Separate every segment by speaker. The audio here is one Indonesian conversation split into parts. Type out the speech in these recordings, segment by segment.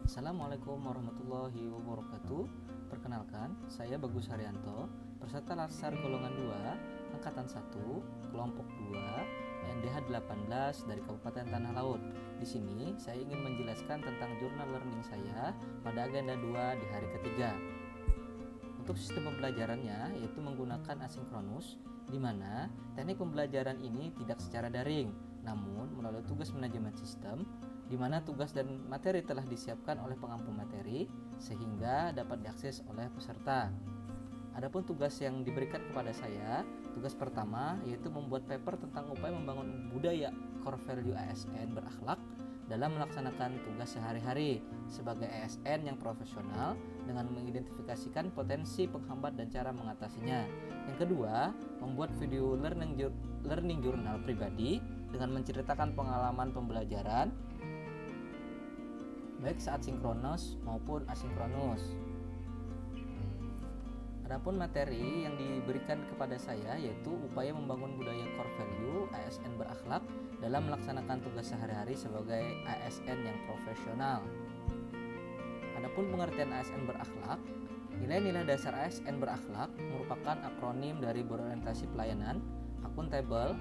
Speaker 1: Assalamualaikum warahmatullahi wabarakatuh. Perkenalkan, saya Bagus Haryanto, peserta Latsar golongan 2, angkatan 1, kelompok 2, NDH 18 dari Kabupaten Tanah Laut. Di sini saya ingin menjelaskan tentang jurnal learning saya pada agenda 2 di hari ketiga. Untuk sistem pembelajarannya yaitu menggunakan asinkronus, di mana teknik pembelajaran ini tidak secara daring, namun melalui tugas manajemen sistem, di mana tugas dan materi telah disiapkan oleh pengampu materi sehingga dapat diakses oleh peserta. Adapun tugas yang diberikan kepada saya, tugas pertama yaitu membuat paper tentang upaya membangun budaya core value ASN berakhlak dalam melaksanakan tugas sehari-hari sebagai ASN yang profesional dengan mengidentifikasikan potensi penghambat dan cara mengatasinya. Yang kedua, membuat video learning journal pribadi dengan menceritakan pengalaman pembelajaran baik saat sinkronus maupun asinkronus. Adapun materi yang diberikan kepada saya yaitu upaya membangun budaya core value ASN berakhlak dalam melaksanakan tugas sehari-hari sebagai ASN yang profesional. Adapun pengertian ASN berakhlak, nilai-nilai dasar ASN berakhlak merupakan akronim dari berorientasi pelayanan, akuntabel,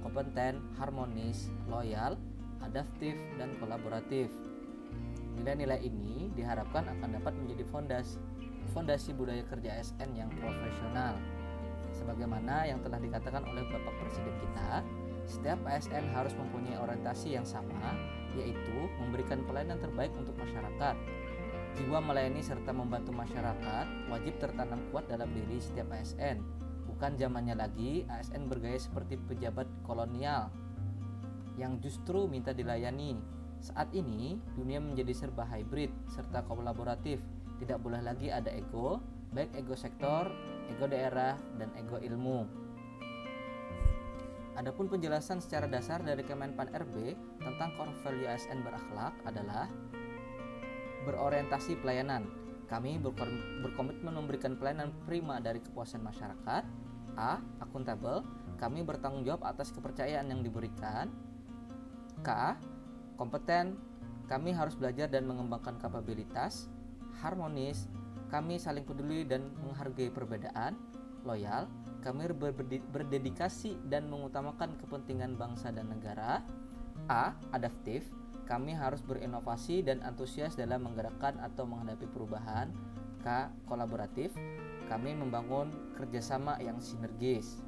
Speaker 1: kompeten, harmonis, loyal, adaptif, dan kolaboratif. Nilai-nilai ini diharapkan akan dapat menjadi fondasi budaya kerja ASN yang profesional. Sebagaimana yang telah dikatakan oleh Bapak Presiden kita, setiap ASN harus mempunyai orientasi yang sama, yaitu memberikan pelayanan terbaik untuk masyarakat. Jiwa melayani serta membantu masyarakat wajib tertanam kuat dalam diri setiap ASN. Bukan zamannya lagi ASN bergaya seperti pejabat kolonial yang justru minta dilayani. Saat ini dunia menjadi serba hybrid serta kolaboratif. Tidak boleh lagi ada ego, baik ego sektor, ego daerah, dan ego ilmu. Adapun penjelasan secara dasar dari Kemenpan RB tentang core value ASN berakhlak adalah berorientasi pelayanan. Kami berkomitmen memberikan pelayanan prima dari kepuasan masyarakat. A. Akuntabel. Kami bertanggung jawab atas kepercayaan yang diberikan. K. Kompeten. Kami harus belajar dan mengembangkan kapabilitas. Harmonis, kami saling peduli dan menghargai perbedaan. Loyal, kami berdedikasi dan mengutamakan kepentingan bangsa dan negara. A. Adaptif, kami harus berinovasi dan antusias dalam menggerakkan atau menghadapi perubahan. K. Kolaboratif, kami membangun kerjasama yang sinergis.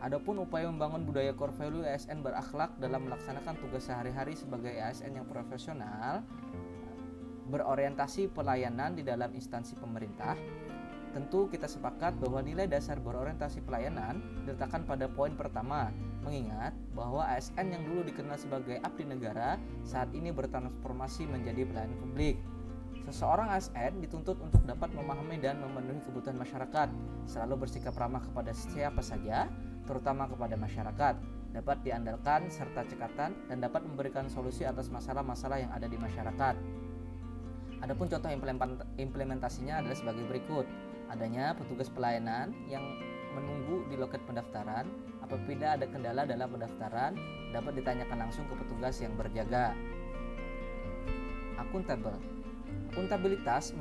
Speaker 1: Adapun upaya membangun budaya core value ASN berakhlak dalam melaksanakan tugas sehari-hari sebagai ASN yang profesional, berorientasi pelayanan di dalam instansi pemerintah. Tentu kita sepakat bahwa nilai dasar berorientasi pelayanan diletakkan pada poin pertama, mengingat bahwa ASN yang dulu dikenal sebagai abdi negara saat ini bertransformasi menjadi pelayan publik. Seseorang ASN dituntut untuk dapat memahami dan memenuhi kebutuhan masyarakat, selalu bersikap ramah kepada siapa saja, terutama kepada masyarakat, dapat diandalkan serta cekatan, dan dapat memberikan solusi atas masalah-masalah yang ada di masyarakat. Adapun contoh implementasinya adalah sebagai berikut. Adanya petugas pelayanan yang menunggu di loket pendaftaran. Apabila ada kendala dalam pendaftaran, dapat ditanyakan langsung ke petugas yang berjaga. Akuntabel. Akuntabilitas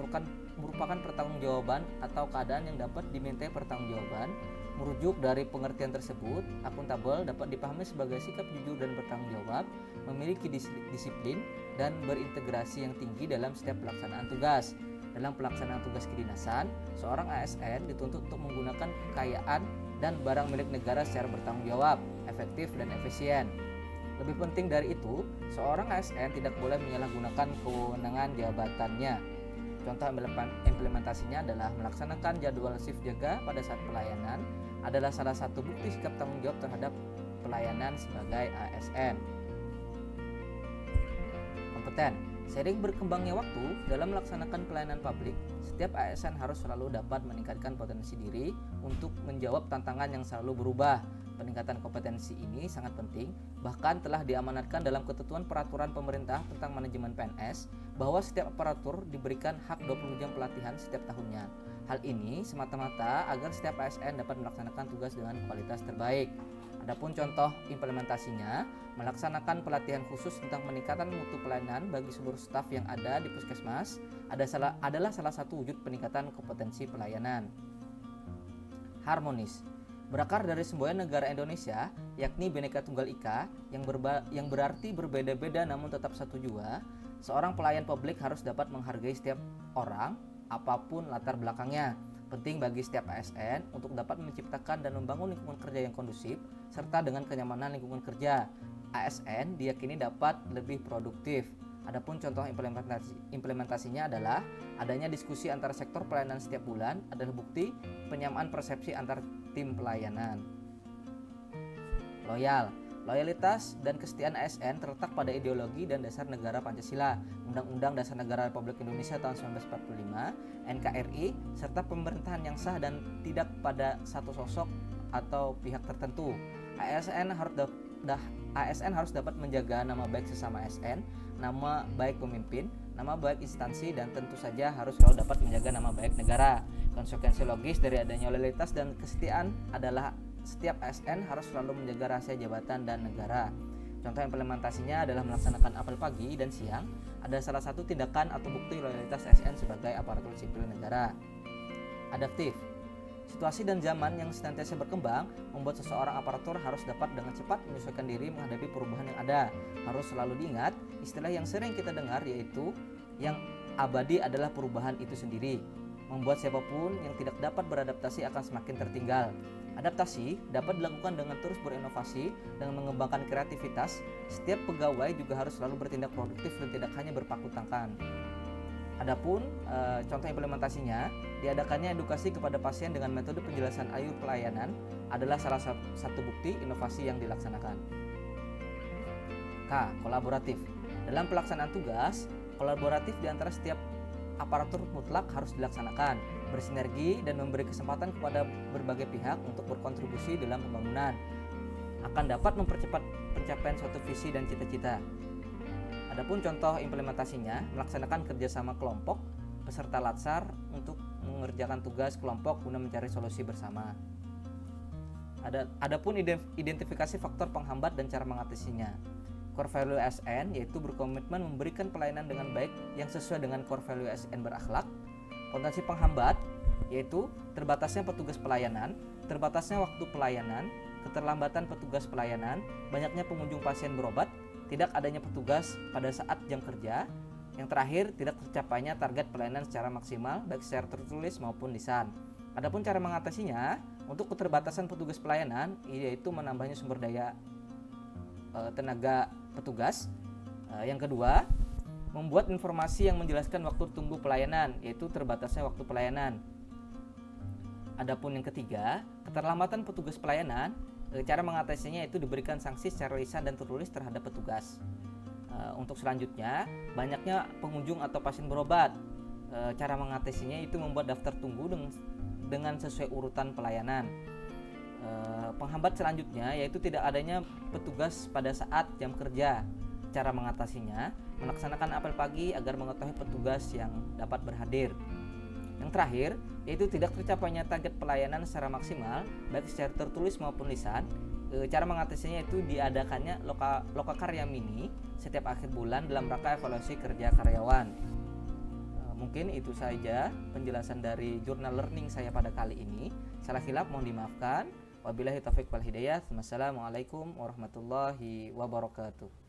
Speaker 1: merupakan pertanggungjawaban atau keadaan yang dapat dimintai pertanggungjawaban. Merujuk dari pengertian tersebut, akuntabel dapat dipahami sebagai sikap jujur dan bertanggung jawab, memiliki disiplin, dan berintegrasi yang tinggi dalam setiap pelaksanaan tugas. Dalam pelaksanaan tugas kedinasan, seorang ASN dituntut untuk menggunakan kekayaan dan barang milik negara secara bertanggung jawab, efektif, dan efisien. Lebih penting dari itu, seorang ASN tidak boleh menyalahgunakan kewenangan jabatannya. Contoh implementasinya adalah melaksanakan jadwal shift jaga pada saat pelayanan adalah salah satu bukti sikap tanggung jawab terhadap pelayanan sebagai ASN. Kompeten. Seiring berkembangnya waktu dalam melaksanakan pelayanan publik, setiap ASN harus selalu dapat meningkatkan potensi diri untuk menjawab tantangan yang selalu berubah. Peningkatan kompetensi ini sangat penting, bahkan telah diamanatkan dalam ketentuan peraturan pemerintah tentang manajemen PNS bahwa setiap aparatur diberikan hak 20 jam pelatihan setiap tahunnya. Hal ini semata-mata agar setiap ASN dapat melaksanakan tugas dengan kualitas terbaik. Adapun contoh implementasinya, melaksanakan pelatihan khusus tentang peningkatan mutu pelayanan bagi seluruh staf yang ada di puskesmas adalah salah satu wujud peningkatan kompetensi pelayanan. Harmonis berakar dari semboyan negara Indonesia, yakni Bhinneka Tunggal Ika, yang berarti berbeda-beda namun tetap satu jua. Seorang pelayan publik harus dapat menghargai setiap orang, apapun latar belakangnya. Penting bagi setiap ASN untuk dapat menciptakan dan membangun lingkungan kerja yang kondusif, serta dengan kenyamanan lingkungan kerja. ASN diyakini dapat lebih produktif. Adapun contoh implementasinya adalah adanya diskusi antar sektor pelayanan setiap bulan adalah bukti penyamaan persepsi antar tim pelayanan. Loyalitas dan kesetiaan ASN terletak pada ideologi dan dasar negara Pancasila, Undang-Undang Dasar Negara Republik Indonesia tahun 1945, NKRI, serta pemerintahan yang sah dan tidak pada satu sosok atau pihak tertentu. ASN harus dapat menjaga nama baik sesama ASN, nama baik pemimpin, nama baik instansi, dan tentu saja harus selalu dapat menjaga nama baik negara. Konsekuensi logis dari adanya loyalitas dan kesetiaan adalah setiap ASN harus selalu menjaga rahasia jabatan dan negara. Contoh implementasinya adalah melaksanakan apel pagi dan siang ada salah satu tindakan atau bukti loyalitas ASN sebagai aparatur sipil negara. Adaptif. Situasi dan zaman yang senantiasa berkembang membuat seseorang aparatur harus dapat dengan cepat menyesuaikan diri menghadapi perubahan yang ada. Harus selalu diingat, istilah yang sering kita dengar yaitu yang abadi adalah perubahan itu sendiri. Membuat siapapun yang tidak dapat beradaptasi akan semakin tertinggal. Adaptasi dapat dilakukan dengan terus berinovasi dan mengembangkan kreativitas. Setiap pegawai juga harus selalu bertindak produktif dan tidak hanya berpaku tangan. Adapun contoh implementasinya, diadakannya edukasi kepada pasien dengan metode penjelasan alur pelayanan adalah salah satu bukti inovasi yang dilaksanakan. K. Kolaboratif. Dalam pelaksanaan tugas, kolaboratif di antara setiap aparatur mutlak harus dilaksanakan, bersinergi dan memberi kesempatan kepada berbagai pihak untuk berkontribusi dalam pembangunan. Akan dapat mempercepat pencapaian suatu visi dan cita-cita. Adapun contoh implementasinya, melaksanakan kerjasama kelompok peserta latsar untuk mengerjakan tugas kelompok guna mencari solusi bersama. Adapun identifikasi faktor penghambat dan cara mengatasinya. Core value ASN yaitu berkomitmen memberikan pelayanan dengan baik yang sesuai dengan core value ASN berakhlak. Potensi penghambat yaitu terbatasnya petugas pelayanan, terbatasnya waktu pelayanan, keterlambatan petugas pelayanan, banyaknya pengunjung pasien berobat, tidak adanya petugas pada saat jam kerja. Yang terakhir, tidak tercapainya target pelayanan secara maksimal baik secara tertulis maupun lisan. Adapun cara mengatasinya, untuk keterbatasan petugas pelayanan yaitu menambahnya sumber daya tenaga petugas. Yang kedua, membuat informasi yang menjelaskan waktu tunggu pelayanan, yaitu terbatasnya waktu pelayanan. Adapun yang ketiga, keterlambatan petugas pelayanan, cara mengatasinya itu diberikan sanksi secara lisan dan tertulis terhadap petugas. Untuk selanjutnya, banyaknya pengunjung atau pasien berobat. Cara mengatasinya itu membuat daftar tunggu dengan sesuai urutan pelayanan. Penghambat selanjutnya yaitu tidak adanya petugas pada saat jam kerja. Cara mengatasinya, melaksanakan apel pagi agar mengetahui petugas yang dapat berhadir. Yang terakhir, yaitu tidak tercapainya target pelayanan secara maksimal baik secara tertulis maupun lisan. Cara mengatasinya itu diadakannya loka karya mini setiap akhir bulan dalam rangka evaluasi kerja karyawan. Mungkin itu saja penjelasan dari jurnal learning saya pada kali ini. Salah khilaf mohon dimaafkan. Wabillahi taufiq wal hidayah. Wassalamualaikum warahmatullahi wabarakatuh.